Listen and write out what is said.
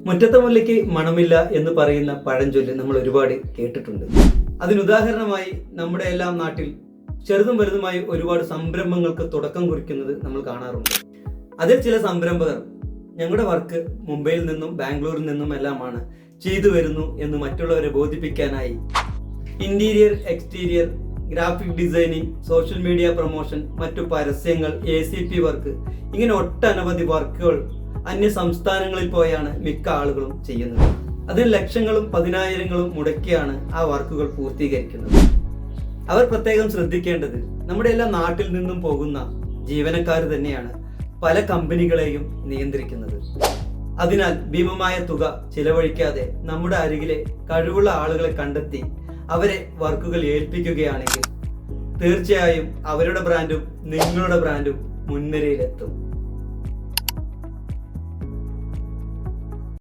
മുറ്റത്തെ മുല്ലയ്ക്ക് മണമില്ല എന്ന് പറയുന്ന പഴഞ്ചൊല്ല് നമ്മൾ ഒരുപാട് കേട്ടിട്ടുണ്ട്. അതിനുദാഹരണമായി നമ്മുടെ എല്ലാം നാട്ടിൽ ചെറുതും വലുതുമായി ഒരുപാട് സംരംഭങ്ങൾക്ക് തുടക്കം കുറിക്കുന്നത് നമ്മൾ കാണാറുണ്ട്. അതിൽ ചില സംരംഭകർ ഞങ്ങളുടെ വർക്ക് മുംബൈയിൽ നിന്നും ബാംഗ്ലൂരിൽ നിന്നും എല്ലാമാണ് ചെയ്തു വരുന്നു എന്ന് മറ്റുള്ളവരെ ബോധിപ്പിക്കാനായി interior, exterior, graphic designing, social media promotion, മറ്റു പരസ്യങ്ങൾ, ACP വർക്ക്, ഇങ്ങനെ ഒട്ടനവധി വർക്കുകൾ അന്യ സംസ്ഥാനങ്ങളിൽ പോയാണ് മിക്ക ആളുകളും ചെയ്യുന്നത്. അതിന് ലക്ഷങ്ങളും പതിനായിരങ്ങളും മുടക്കിയാണ് ആ വർക്കുകൾ പൂർത്തീകരിക്കുന്നത്. അവർ പ്രത്യേകം ശ്രദ്ധിക്കേണ്ടത് നമ്മുടെ എല്ലാ നാട്ടിൽ നിന്നും പോകുന്ന ജീവനക്കാർ തന്നെയാണ് പല കമ്പനികളെയും നിയന്ത്രിക്കുന്നത്. അതിനാൽ ഭീമമായ തുക ചിലവഴിക്കാതെ നമ്മുടെ അരികിലെ കഴിവുള്ള ആളുകളെ കണ്ടെത്തി അവരെ വർക്കുകൾ ഏൽപ്പിക്കുകയാണെങ്കിൽ തീർച്ചയായും അവരുടെ ബ്രാൻഡും നിങ്ങളുടെ ബ്രാൻഡും മുൻനിരയിലെത്തും.